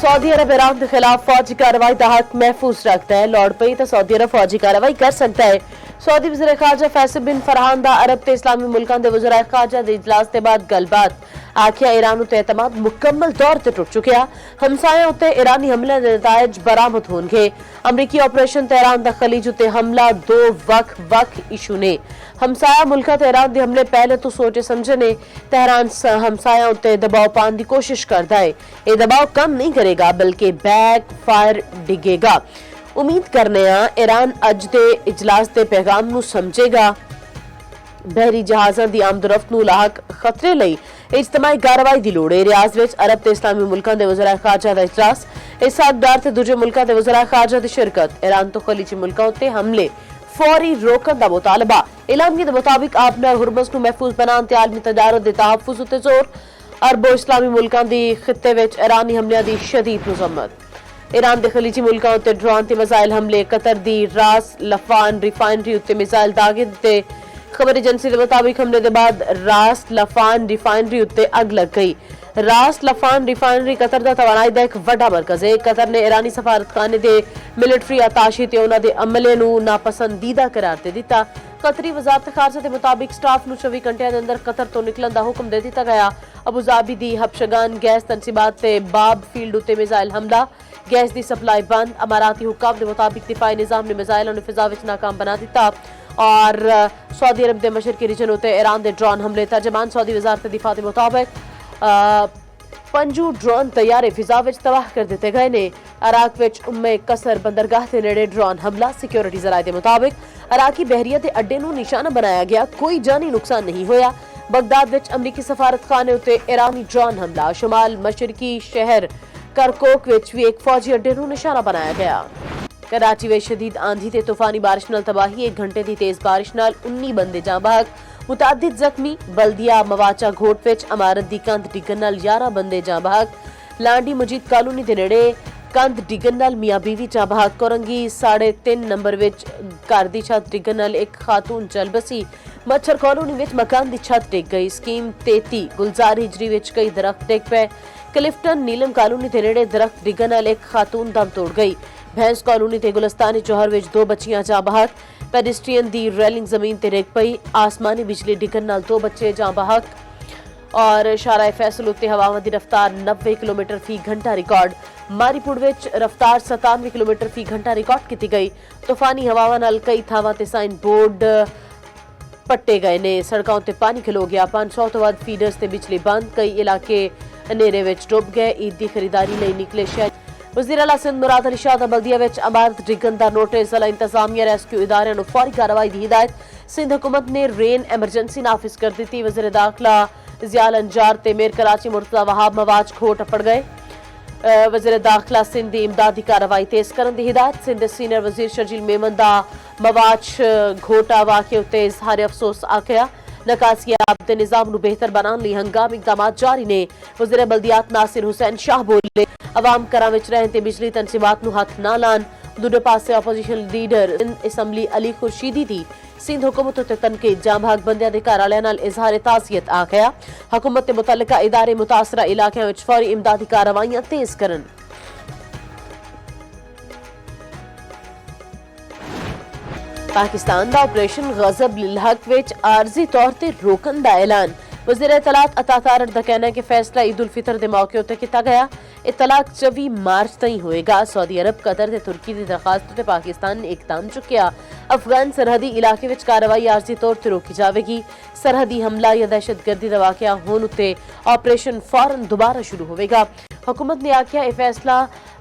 Saudi अरब Iran के खिलाफ फौजी कार्रवाई का हक महफूज रखता है। लौट पई तो सऊदी अरब फौजी कार्रवाई कर सकता है। सऊदी वज़ीर ख़ारजा फैसल बिन फरहान दा अरब ते इस्लामी मुल्कां दे वज़ीराए ख़ारजा दे इजलास के बाद गलबात आखिया ईरान उत्ते एतमाद मुकम्मल तौर पर टुट चुकिया। हमसाया उत्ते ईरानी हमले के नतायज बरामद होंगे। अमरीकी ऑपरेशन तेहरान दा खलीज उत्ते हमला दो वख इशू ने। हमसाया मुल्का ते ईरान दे हमले पहले तो सोचे समझे ने तेहरान हमसाया उत्ते दबाव पाने की कोशिश करता है। ये दबाव कम नहीं करेगा बल्कि बैक फायर डिगेगा। उम्मीद करने ईरान अज दे इजलास के पैगाम नूं समझेगा। बहरी जहाज़ां दी आमदोरफ्त नूं लाहक खतरे लई इज्तमाही कार्रवाई दी लोड़ है। रियाज विच अरब ते इस्लामी मुल्कां दे वज़ीराए ख़ारजा दा इजलास, इसहाकडार ते दूजे मुल्कां दे वज़ीराए ख़ारजा दी शिरकत, ईरान तो खलीजी मुल्कां उत्ते हमले फौरी रोकन दा मुतालबा। एलामिया के मुताबिक आपने हुरमज़ नूं महफूज बनाने ते आलमी तजारत दे तहफ़्फ़ुज़ उत्ते जोर। अरबो इस्लामी मुल्कां दी खित्ते विच ईरानी हमलियां दी शदीद मज़म्मत। ईरान दे खलीजी मुल्कां उत्ते ड्रोन ते मिसाइल हमले, कतर दी रास लफान रिफाइनरी उत्ते मिसाइल दागे दित्ते। खबर एजेंसी के मुताबिक हमले के बाद रास लफान रिफाइनरी उत्ते अग लग गई। रास लफान रिफाइनरी कतर दा तवानाई दा एक वड्डा मरकज है। कतर ने ईरानी सफारतखाने दे मिलिटरी अताशी ते उन्हां दे अमले नूं नापसंदीदा करार दे दिता। कतरी वजारत खारजा के मुताबिक स्टाफ नूं 24 घंटियां दे अंदर कतर तो निकलन दा हुक्म दे दिता गया। अबूजाबी दी हबशगान गैस तनसीबात ते बाब फील्ड उत्ते मिसाइल हमला, गैस दी सप्लाई बंद। अमाराती हुक्काम के मुताबिक दिफाई निजाम ने मिसाइलों ने फिजा विच नाकाम बना दिता। और सऊदी अरब के मशरकी रीजन उत्ते ईरान के ड्रोन हमले। तर्जमान सऊदी वजारत दिफा के मुताबिक 5 ड्रोन तैयारे फिजा विच तबाह कर दिते गए ने। इराक विच उम्मे कसर बंदरगाह के नेड़े ड्रोन हमला। सिक्योरिटी जराए के मुताबिक इराकी बहरिया के अड्डे नूं निशाना बनाया गया, कोई जानी नुकसान नहीं होया। बगदाद विच अमरीकी सफारतखाने उत्ते ईरानी ड्रोन हमला। शुमाल मशरकी शहर करकोक विच भी एक फौजी अड्डे नूं निशाना बनाया गया। कराची में शदीद आंधी ते तूफानी बारिश नाल तबाही, 1 घंटे की तेज बारिश नाल 19 बंदे जां बहक, मुतादिद जख्मी। बल्दिया मवाचा घोट विच इमारत दी कंध डिगन नाल 11 बंदे जां बहक। लांडी मजीद कॉलोनी दे नेड़े कंध डिगन नाल मियां बीवी जां बहक। कोरंगी 3.5 नंबर विच घर दी छत डिगन नाल एक खातून चल बसी। मच्छर कॉलोनी विच मकान दी छत डिग गई। स्कीम 33 गुलजार हिजरी विच कई दरख्त डिग पे। क्लिफ्टन नीलम कॉलोनी दे नेड़े दरख्त डिगन नाल एक खातून दम तोड़ गई। भैंस कॉलोनी ते गुलस्तानी चौहर विच 2 बच्चियां जां बहक। पेडिस्ट्रियन दी रेलिंग जमीन ते डिग पई। आसमानी बिजली डिगन नाल 2 बच्चे जां बहक। और शाराए फैसल उत्ते हवावां दी रफ्तार 90 किलोमीटर फी घंटा रिकॉर्ड। मारीपुर विच रफ्तार 97 किलोमीटर फी घंटा रिकॉर्ड की गई। तूफानी हवावां नाल कई थावां ते साइन बोर्ड पट्टे गए ने। सड़कों उत्ते पानी खलो गया। 500 तो वध फीडर्स ते बिजली बंद। कई इलाके नेरे विच डुब गए। ईद दी खरीदारी लई निकले शहर। वज़ीर आला सिंध मुराद अली शाह दा बल्दिया विच इमारत डिगन दा नोटिस। जिला इंतजामिया रेस्क्यू इदारे नूं फौरी कार्रवाई दी हिदायत। सिंध हुकूमत ने रेन एमरजेंसी नाफिज कर दी। वज़ीर दाखिला ज़ियाल अंजार ते मेर कराची मुर्तज़ा वहाब मवाज घोट अपड़ गए। वज़ीर दाखिला सिंध दी इमदादी कार्रवाई तेज करन दी हिदायत। सिंध सीनियर वज़ीर शर्जील मेमन दा मवाज घोटा वाक़े उत्ते इज़हार अफसोस आखिया। नकासियाब ते निज़ाम नूं बेहतर बनाने लई हंगामी इक़दामात जारी ने। वज़ीर बल्दियात नासिर हुसैन शाह बोले, अवाम घरां विच रहन ते बिजली तनसीबात नूं हथ ना लान। दूजे पासे opposition leader assembly Ali Khurshidi दी सिंध हुकूमत उत्ते तनकीद। जां बहक बंदियां दे घर आलियां नाल इज़हार ताज़ियत आखिया। हुकूमत ते मुतल्लिका इदारे मुतासरा इलाकिਆਂ विच फौरी इमदादी कार्रवाइयां तेज करन। पाकिस्तान दा ऑपरेशन गज़ब लिल हक विच आरजी तौर ते रोकन दा ऐलान। वज़ीर इत्तलात अता तारड़ दा कहना है कि फैसला ईद उल फितर दे मौके उत्ते कीता गया। इत्तलाक 24 मार्च ताईं होएगा। सऊदी अरब, कतर ते तुर्की दी दरखास्त उत्ते पाकिस्तान ने इकदाम चुक्या। अफगान सरहदी इलाके विच कार्रवाई आरजी तौर ते रोकी जावेगी। सरहदी हमला या दहशतगर्दी दा वाकया होने उत्ते ऑपरेशन फौरन दोबारा शुरू होवेगा। हुकूमत ने आख्या यह फैसला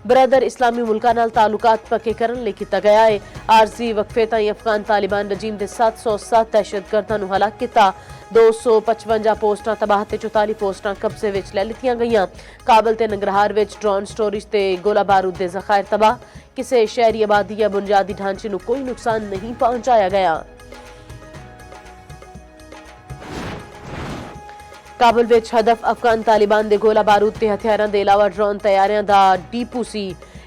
ब्रदर इस्लामी मुल्कां नाल ताल्लुकात पक्के करन लई कीता गया है। आरजी वक्फे ताईं अफगान तालिबान रजीम दे 707 दहशतगर्दां नूं हलाक कीता। 255 पोस्टां तबाह ते 44 पोस्टां कब्जे विच ले लितियां गईयां। काबल ते नंगरहार विच ड्रोन स्टोरेज ते गोला बारूद दे ज़खायर तबाह। किसी शहरी आबादी या बुनियादी ढांचे नूं कोई नुकसान नहीं पहुंचाया गया। काबुल विच हदफ अफगान तालिबान दे गोला बारूद ते हथियारां दे इलावा ड्रोन तैयारियां दा डीपू सी।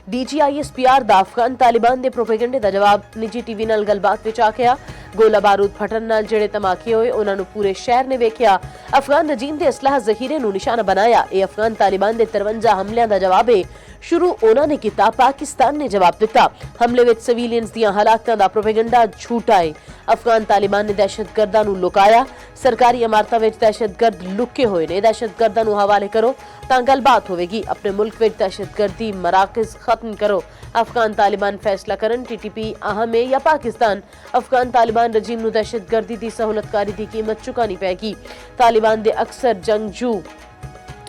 DGISPR दा अफगान तालिबान दे प्रोपेगेंडे दा जवाब निजी टीवी नाल गलबात विच आखिया। ਗੋਲਾ ਬਾਰੂਦ ਫਟਣ ਨਾਲ ਜਿਹੜੇ ਧਮਾਕੇ ਹੋਏ ਉਹਨਾਂ ਨੂੰ ਪੂਰੇ ਸ਼ਹਿਰ ਨੇ ਵੇਖਿਆ। ਅਫਗਾਨ ਰਜੀਮ ਦੇ ਅਸਲਾਹ ਜ਼ਖੀਰੇ ਨੂੰ ਨਿਸ਼ਾਨਾ ਬਣਾਇਆ। ਇਹ ਅਫਗਾਨ ਤਾਲਿਬਾਨ ਦੇ 53 ਹਮਲਿਆਂ ਦਾ ਜਵਾਬ ਹੈ। ਸ਼ੁਰੂ ਉਹਨਾਂ ਨੇ ਕੀਤਾ, ਪਾਕਿਸਤਾਨ ਨੇ ਜਵਾਬ ਦਿੱਤਾ। ਹਮਲੇ ਵਿੱਚ ਸਿਵੀਲੀਅਨਸ ਦੀਆਂ ਹਲਾਕਤਾਂ ਦਾ ਪ੍ਰੋਪੇਗੈਂਡਾ ਝੂਠਾ ਹੈ। ਅਫਗਾਨ ਤਾਲਿਬਾਨ ਨੇ ਦਹਿਸ਼ਤਗਰਦਾਂ ਨੂੰ ਲੁਕਾਇਆ। ਸਰਕਾਰੀ ਇਮਾਰਤਾਂ ਵਿੱਚ ਦਹਿਸ਼ਤਗਰਦ ਲੁਕੇ ਹੋਏ ਨੇ। ਦਹਿਸ਼ਤਗਰਦਾਂ ਨੂੰ ਹਵਾਲੇ ਕਰੋ ਤਾਂ ਗੱਲਬਾਤ ਹੋਵੇਗੀ। ਆਪਣੇ ਮੁਲਕ ਵਿੱਚ ਦਹਿਸ਼ਤਗਰਦੀ ਮਰਾਕਜ਼ ਖਤਮ ਕਰੋ। ਅਫਗਾਨ ਤਾਲਿਬਾਨ ਫੈਸਲਾ ਕਰਨ TTP ਅਹਮ ਹੈ ਜਾਂ ਪਾਕਿਸਤਾਨ। ਅਫਗਾਨ ਤਾਲਿਬਾਨ ਰਜੀਮ ਨੂੰ ਦਹਿਸ਼ਤਗਰਦੀ ਦੀ ਸਹੂਲਤਕਾਰੀ ਦੀ ਕੀਮਤ ਚੁਕਾਣੀ ਪਏਗੀ। ਤਾਲਿਬਾਨ ਦੇ ਅਕਸਰ ਜੰਗਜੂ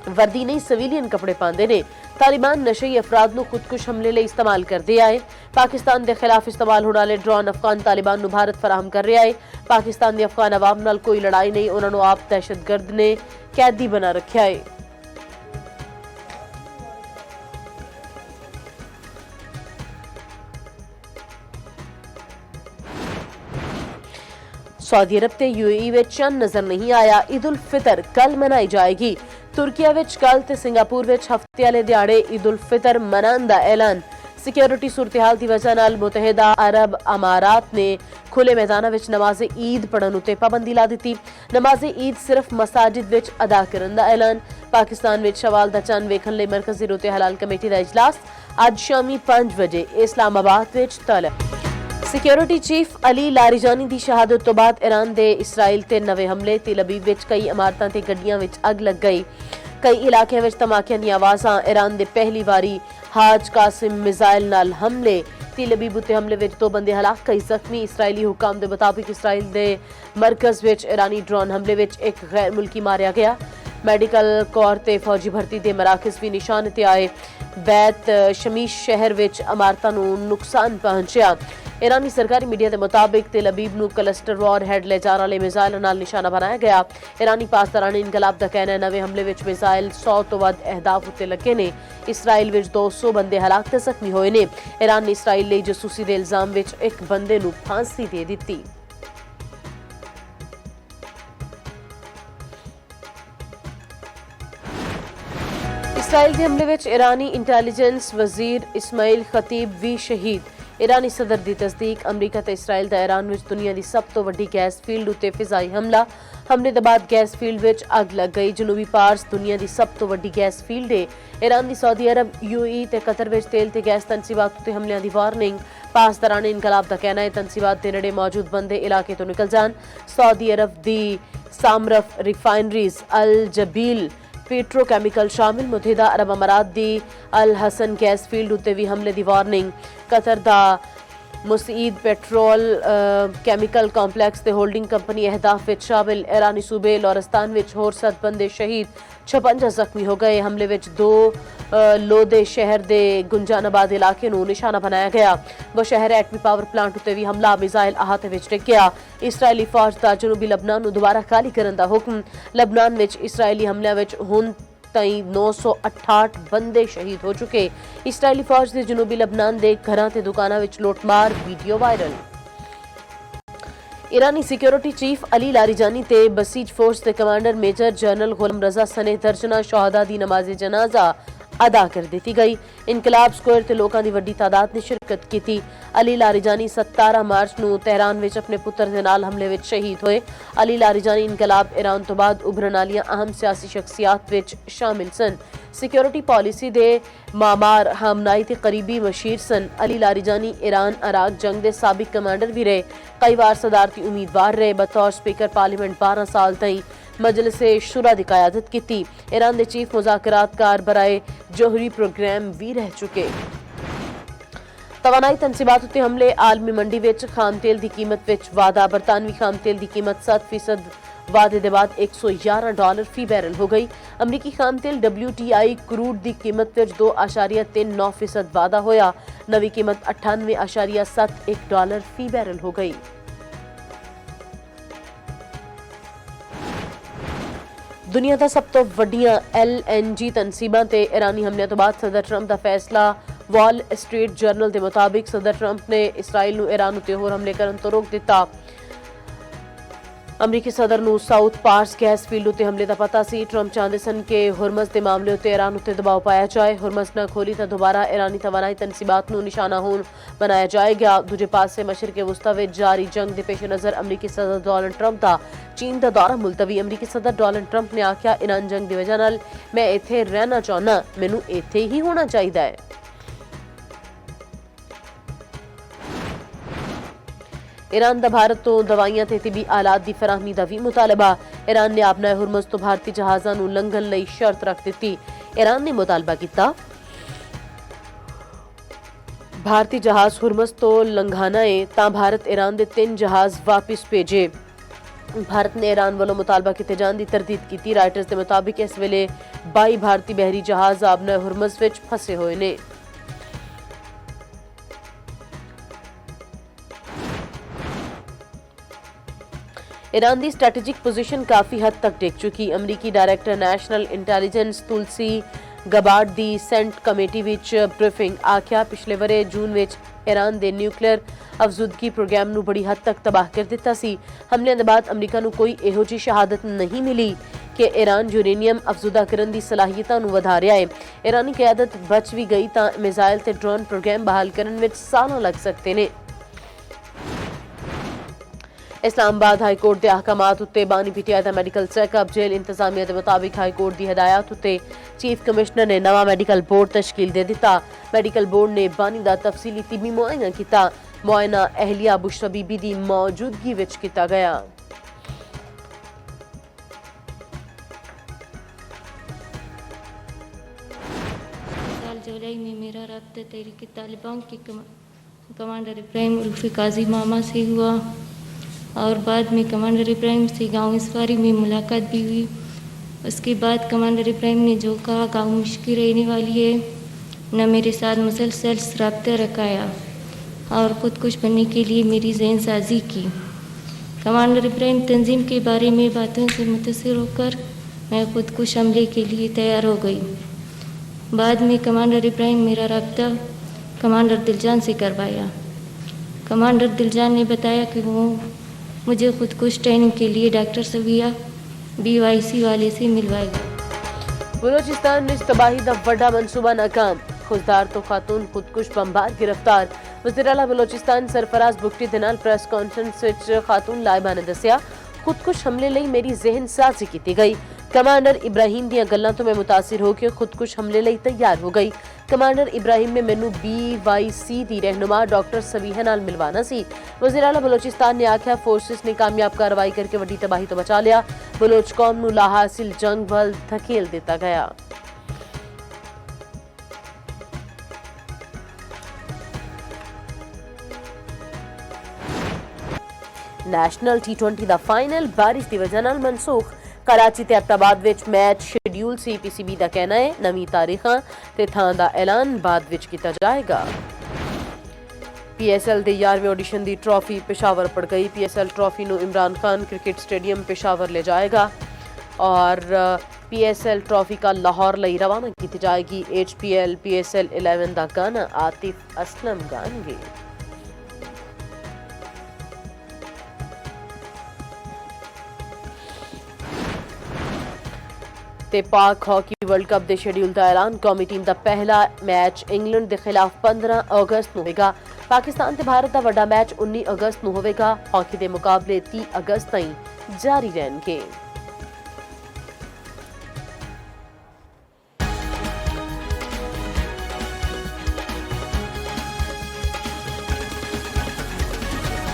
ਵਰਦੀ ਨਹੀਂ ਸਿਵੀਲੀਅਨ ਕੱਪੜੇ ਪਾਉਂਦੇ ਨੇ। ਤਾਲਿਬਾਨ ਨਸ਼ਈ ਅਫਰਾਦ ਨੂੰ ਖੁਦਕੁਸ਼ ਹਮਲੇ ਲਈ ਇਸਤੇਮਾਲ ਕਰਦੇ ਆਏ। ਪਾਕਿਸਤਾਨ ਦੇ ਖਿਲਾਫ ਇਸਤੇਮਾਲ ਹੋਣ ਵਾਲੇ ਡਰੋਨ ਅਫਗਾਨ ਤਾਲਿਬਾਨ ਨੂੰ ਭਾਰਤ ਫਰਾਹਮ ਕਰ ਰਿਹਾ ਹੈ। ਪਾਕਿਸਤਾਨ ਦੀ ਅਫਗਾਨ ਆਵਾਮ ਨਾਲ ਕੋਈ ਲੜਾਈ ਨਹੀਂ, ਉਹਨਾਂ ਨੂੰ ਆਪ ਦਹਿਸ਼ਤਗਰਦ ਨੇ ਕੈਦੀ ਬਣਾ ਰੱਖਿਆ ਹੈ। सऊदी अरब ते UAE ਵਿੱਚ ਚੰਨ ਨਜ਼ਰ ਨਹੀਂ ਆਇਆ। ਈਦ ਉਲ ਫਿਤਰ ਕੱਲ ਮਨਾਈ ਜਾਏਗੀ। ਤੁਰਕੀਆ ਵਿੱਚ ਕੱਲ ਤੇ ਸਿੰਗਾਪੁਰ ਵਿੱਚ ਹਫ਼ਤੇ ਵਾਲੇ ਦਿਹਾੜੇ ਈਦ ਉਲ ਫਿਤਰ ਮਨਾਉਣ ਦਾ ਐਲਾਨ। ਸਿਕਿਉਰਿਟੀ ਸੂਰਤ-ਹਾਲ ਦੀ ਵਜ੍ਹਾ ਨਾਲ ਮੁਤਹਿਦਾ ਅਰਬ ਅਮਾਰਾਤ ਨੇ ਖੁੱਲੇ ਮੈਦਾਨਾਂ ਵਿੱਚ ਨਮਾਜ਼ ਈਦ ਪੜ੍ਹਨ ਉੱਤੇ ਪਾਬੰਦੀ ਲਾ ਦਿੱਤੀ। ਨਮਾਜ਼ ਈਦ ਸਿਰਫ ਮਸਾਜਿਦ ਵਿੱਚ ਅਦਾ ਕਰਨ ਦਾ ਐਲਾਨ। ਪਾਕਿਸਤਾਨ ਵਿੱਚ ਸ਼ਵਾਲ ਦਾ ਚੰਨ ਵੇਖਣ ਲਈ ਮਰਕਜ਼ੀ ਰੂਤ-ਏ-ਹਲਾਲ ਕਮੇਟੀ ਦਾ ਇਜਲਾਸ ਅੱਜ ਸ਼ਾਮੀ 5 ਵਜੇ ਇਸਲਾਮਾਬਾਦ ਵਿੱਚ ਤਲਬ। ਸਿਕਿਉਰਿਟੀ ਚੀਫ ਅਲੀ ਲਾਰੀਜਾਨੀ ਦੀ ਸ਼ਹਾਦਤ ਤੋਂ ਬਾਅਦ ਈਰਾਨ ਦੇ ਇਸਰਾਈਲ ਤੇ ਨਵੇਂ ਹਮਲੇ। ਤੇਲ ਅਬੀਬ ਵਿੱਚ ਕਈ ਇਮਾਰਤਾਂ ਤੇ ਗੱਡੀਆਂ ਵਿੱਚ ਅੱਗ ਲੱਗ ਗਈ। ਕਈ ਇਲਾਕਿਆਂ ਵਿੱਚ ਧਮਾਕਿਆਂ ਦੀਆਂ ਆਵਾਜ਼ਾਂ। ਈਰਾਨ ਦੇ ਪਹਿਲੀ ਵਾਰੀ ਹਾਜ ਕਾਸਿਮ ਮਿਜ਼ਾਈਲ ਨਾਲ ਹਮਲੇ। ਤੇਲ ਅਬੀਬ ਉੱਤੇ ਹਮਲੇ ਵਿੱਚ 2 ਬੰਦੇ ਹਲਾਕ, ਕਈ ਜ਼ਖਮੀ। ਇਸਰਾਈਲੀ ਹੁਕਾਮ ਦੇ ਮੁਤਾਬਿਕ ਇਸਰਾਈਲ ਦੇ ਮਰਕਜ਼ ਵਿੱਚ ਈਰਾਨੀ ਡਰੋਨ ਹਮਲੇ ਵਿੱਚ ਇੱਕ ਗੈਰ ਮੁਲਕੀ ਮਾਰਿਆ ਗਿਆ। ਮੈਡੀਕਲ ਕੋਰ ਤੇ ਫੌਜੀ ਭਰਤੀ ਦੇ ਮਰਾਕਜ਼ ਵੀ ਨਿਸ਼ਾਨੇ ਤੇ ਆਏ। ਬੈਤ ਸ਼ਮੀਸ਼ ਸ਼ਹਿਰ ਵਿੱਚ ਇਮਾਰਤਾਂ ਨੂੰ ਨੁਕਸਾਨ ਪਹੁੰਚਿਆ। ईरानी सरकारी मीडिया के मुताबिक तेल अबीब ਨੂੰ ਕਲਸਟਰ ਵਾਰ ਹੈਡ ਲੈ ਜਾਣ ਵਾਲੇ ਮਿਜ਼ਾਈਲ ਨਾਲ ਨਿਸ਼ਾਨਾ ਬਣਾਇਆ ਗਿਆ। ईरानी ਪਾਸਦਾਰਾਨੀ ਇਨਕਲਾਬ ਦਾ ਕਹਿਣਾ ਹੈ ਨਵੇਂ ਹਮਲੇ ਵਿੱਚ ਮਿਜ਼ਾਈਲ 100 ਤੋਂ ਵੱਧ ਅਹਦਾਫ ਉੱਤੇ ਲੱਗੇ ਨੇ। ਇਸਰਾਈਲ ਵਿੱਚ 200 ਬੰਦੇ ਹਲਾਕ ਤੇ ਜ਼ਖਮੀ ਹੋਏ ਨੇ। ईरान ਨੇ ਇਸਰਾਈਲ ਲਈ ਜਾਸੂਸੀ ਦੇ ਇਲਜ਼ਾਮ ਵਿੱਚ ਇੱਕ ਬੰਦੇ ਨੂੰ ਫਾਂਸੀ ਦੇ ਦਿੱਤੀ। इस्राइल के हमले विच ईरानी इंटेलिजेंस वजीर इस्माइल खतीब भी शहीद। ईरानी सदर की तस्दीक। अमरीका ते इस्राइल दा ईरान विच दुनिया की सब तो वड्डी गैस फील्ड उत्ते फिजाई हमला। हमले के बाद गैस फील्ड विच अग लग गई। जनूबी पार्स दुनिया की सब तो वड्डी गैस फील्ड है। ईरान की सऊदी अरब UAE ते कतर विच तेल ते गैस तनसीबात उत्ते हमलियां दी वार्निंग। पासदारान इनकलाब का कहना है तनसीबात के नेड़े मौजूद बंदे इलाके तो निकल जान। सऊदी अरब की सामरफ रिफाइनरीज अल जबील पेट्रोकैमिकल शामिल। मुतहिदा अरब अमारात दी अल हसन गैस फील्ड उत्ते भी हमले की वार्निंग। कतर दा मुसीद पेट्रोल कैमिकल कॉम्पलैक्स ते होल्डिंग कंपनी अहदाफ विच शामिल। ईरानी सूबे लोरिस्तान विच होर 7 बंदे शहीद, 56 जख्मी हो गए। हमले विच 2 लोदे शहर दे गुंजानाबाद इलाके नूं निशाना बनाया गया। वो शहर एटमी पावर प्लांट उत्ते भी हमला मिसाइल अहाते विच टिकिया। इसराइली फौज दा जनूबी लबनान नूं दुबारा खाली करन दा हुक्म। लबनान विच इसराइली हमलियां विच हुण ताईं 968 बंदे शहीद हो चुके। इसराइली फौज दे जनूबी लबनान दे घरां ते दुकानां विच लुटमार, वीडियो वायरल। ईरानी सिक्योरिटी चीफ अली लारीजानी ते बसीज फोर्स के कमांडर मेजर जनरल गुलाम रजा सने दर्जना शहादा दी नमाज जनाजा अदा कर दी गई। इनकलाब स्क्वायर ते लोकां दी वड्डी तादाद ने शिरकत की थी। अली लारीजानी 17 मार्च नूं तेहरान विच अपने पुत्र दे नाल हमले विच शहीद होए। अली लारीजानी इनकलाब ईरान तो बाद उभरन वालियां अहम सियासी शख्सियात विच शामिल सन। सिक्योरिटी पॉलिसी दे मामार हमनाई ते करीबी मशीर सन। अली लारीजानी ईरान अराक जंग दे साबिक कमांडर भी रहे। कई बार सदारती उम्मीदवार रहे। बतौर स्पीकर पार्लीमेंट 12 साल ताईं मजलिस शुरा की कयादत की। ईरान के चीफ मुज़ाकरातकार बराए जोहरी प्रोग्राम भी रह चुके। तवानाई तनसीबात उत्ते हमले। आलमी मंडी विच खाम तेल की कीमत विच वाधा। बरतानवी खाम तेल की कीमत 7% वादे के बाद $111 फी बैरल हो गई। अमरीकी खाम तेल WTI क्रूड की कीमत विच 2.39% वाधा होया। नवी कीमत $98.71 फी बैरल हो गई। दुनिया का सब तो वड्डियां LNG तनसीबां ते ईरानी हमले तो बाद सदर ट्रंप का फैसला। वॉल स्ट्रीट जर्नल के मुताबिक सदर ट्रंप ने इसराइल नूं ईरान उत्ते होर हमले करन तो रोक दिता। ਅਮਰੀਕੀ ਸਦਰ ਨੂੰ ਸਾਊਥ ਪਾਰਸ ਗੈਸ ਫੀਲਡ ਉੱਤੇ ਹਮਲੇ ਦਾ ਪਤਾ ਸੀ। ਟਰੰਪ ਚਾਹੁੰਦੇ ਸਨ ਕਿ ਹੁਰਮਜ਼ ਦੇ ਮਾਮਲੇ ਉੱਤੇ ਈਰਾਨ ਉੱਤੇ ਦਬਾਅ ਪਾਇਆ ਜਾਏ। ਹੁਰਮਜ਼ ਨਾ ਖੋਲੀ ਤਾਂ ਦੁਬਾਰਾ ਈਰਾਨੀ ਤਵਾਨਾਈ ਤਨਸੀਬਾਤ ਨੂੰ ਨਿਸ਼ਾਨਾ ਹੋਣ ਬਣਾਇਆ ਜਾਏਗਾ। ਦੂਜੇ ਪਾਸੇ ਮਸ਼ਰਕ ਵਸਤਾ ਵਿੱਚ ਜਾਰੀ ਜੰਗ ਦੇ ਪੇਸ਼ ਨਜ਼ਰ ਅਮਰੀਕੀ ਸਦਰ ਡੋਨਾਲਡ ਟਰੰਪ ਦਾ ਚੀਨ ਦਾ ਦੌਰਾ ਮੁਲਤਵੀ। ਅਮਰੀਕੀ ਸਦਰ ਡੋਨਾਲਡ ਟਰੰਪ ਨੇ ਆਖਿਆ, ਈਰਾਨ ਜੰਗ ਦੀ ਵਜ੍ਹਾ ਨਾਲ ਮੈਂ ਇੱਥੇ ਰਹਿਣਾ ਚਾਹੁੰਦਾ, ਮੈਨੂੰ ਇੱਥੇ ਹੀ ਹੋਣਾ ਚਾਹੀਦਾ ਹੈ। ईरान ਦਾ भारत ਤੋਂ ਦਵਾਈਆਂ ਤੇ ਤਿੱਬੀ ਆਲਾਤ ਦੀ ਫਰਾਹਮੀ ਦਾ ਵੀ ਮੁਤਾਲਬਾ। ईरान ਨੇ ਆਪਣਾ ਹੁਰਮਜ਼ ਤੋਂ ਭਾਰਤੀ ਜਹਾਜ਼ਾਂ ਨੂੰ ਲੰਘਣ ਲਈ ਸ਼ਰਤ ਰੱਖ ਦਿੱਤੀ। ईरान ਨੇ ਮੁਤਾਲਬਾ ਕੀਤਾ, ਭਾਰਤੀ ਜਹਾਜ਼ ਹੁਰਮਜ਼ ਤੋਂ ਲੰਘਾਣਾ ਹੈ ਤਾਂ ਭਾਰਤ ईरान ਦੇ 3 ਜਹਾਜ਼ ਵਾਪਸ ਭੇਜੇ। ਭਾਰਤ ਨੇ ईरान ਵੱਲੋਂ ਮੁਤਾਲਬਾ ਕੀਤੇ ਜਾਣ ਦੀ ਤਰਦੀਦ ਕੀਤੀ। ਰਾਇਟਰਸ ਦੇ ਮੁਤਾਬਿਕ ਇਸ ਵੇਲੇ 22 ਭਾਰਤੀ ਬਹਿਰੀ ਜਹਾਜ਼ ਆਪਣਾ ਹੁਰਮਜ਼ ਵਿੱਚ ਫਸੇ ਹੋਏ ਨੇ। ईरान की स्ट्रैटेजिक पोजीशन काफ़ी हद तक डिग चुकी। अमरीकी director national intelligence Tulsi Gabbard दी सेंट कमेटी विच ब्रीफिंग आख्या, पिछले वरे जून विच ईरान के न्यूक्लियर अफजुदगी प्रोग्राम नूं बड़ी हद तक तबाह कर दिता सी। हमलिਆਂ ਦੇ ਬਾਅਦ अमरीका नूं कोई इहो जी शहादत नहीं मिली कि ईरान यूरेनियम अफजुदा करन दी सलाहियतां नूं वधा रिहा है। ईरानी क़यादत बच भी गई तां मिसाइल ते ड्रोन प्रोग्राम बहाल करन विच सालां लग सकते ने। इस्लामाबाद हाईकोर्ट के अहकामात उत्ते बानी पीटीआई का मैडिकल चैकअप। जेल इंतजामिया के मुताबिक हाईकोर्ट की हिदायत उत्ते चीफ कमिश्नर ने नवा मैडिकल बोर्ड तश्कील दे दिता। मैडिकल बोर्ड ने बानी का तफसीली तिबी मुआयना किया। मुआयना अहलिया बुशरा बीबी की मौजूदगी विच किया गया। जुलाई में मेरा रब्ता तहरीक तालिबान के कमांडर इब्राहिम उल्फी काजी मामा से हुआ और बाद में कमांडर इब्राहिम से गांव इसवारी में मुलाकात भी हुई। उसके बाद कमांडर इब्राहिम ने जो कहा, गांव मुश्किल रहने वाली है, न मेरे साथ मुसलसल रब्ता रखाया और खुदकुश बनने के लिए मेरी जहन साजी की। कमांडर इब्राहिम तंजीम के बारे में बातों से मुतासिर होकर मैं खुदकुश हमले के लिए तैयार हो गई। बाद में कमांडर इब्राहिम मेरा रब्ता कमांडर दिलजान से करवाया। कमांडर दिलजान ने बताया कि वो मुझे खुदकुश ट्रेनिंग के लिए डॉक्टर सविया BYC वाले से मिलवाएगा। बलोचिस्तान में तबाही का बड़ा मनसूबा नाकाम। खुददार तो खातून खुदकुश बमबार गिरफ्तार। वज़ीर आला बलोचिस्तान सरफराज बुगटी दे नाल प्रेस कॉन्फ्रेंस विच खातून लाइबा ने दस्सिया, खुदकुश हमले लई मेरी जहन साजी की गई। कमांडर इब्राहिम दी गल्लां तो मैं मुतासिर हो के खुदकुश हमले लई तैयार हो गई। कमांडर इब्राहिम में मैनू BYC दी रहनुमा डॉक्टर सवीहा नाल मिलवाना सी। वज़ीर आला बलोचिस्तान ने आख्या, फोर्सेस ने कामयाब कार्रवाई करके वड्डी तबाही तो बचा लिया। बलोच कौम नू लाहासिल जंग वल धकेल दिता गया। नैशनल T20 दा फाइनल बारिश की वजह नाल मनसूख। कराची ते एबटाबाद विच मैच शेड्यूल सी। PCB का कहना है नवी तारीखां ते थां दा ऐलान बाद विच कीता जाएगा। PSL दे 11वें ऑडिशन दी ट्रॉफी पेशावर पड़ गई। PSL ट्रॉफी नू इमरान खान क्रिकेट स्टेडियम पेशावर ले जाएगा और PSL ट्रॉफी का लाहौर लई रवाना की जाएगी। HPL PSL 11 दा गाना आतिफ असलम गाएंगे। ते पाक हॉकी वर्ल्ड कप के शेड्यूल का ऐलान। कौमी टीम का पहला मैच इंग्लैंड के खिलाफ 15 अगस्त को होगा। पाकिस्तान ते भारत का बड़ा मैच 19 अगस्त को होगा। हॉकी के मुकाबले 30 अगस्त तक जारी रहेंगे।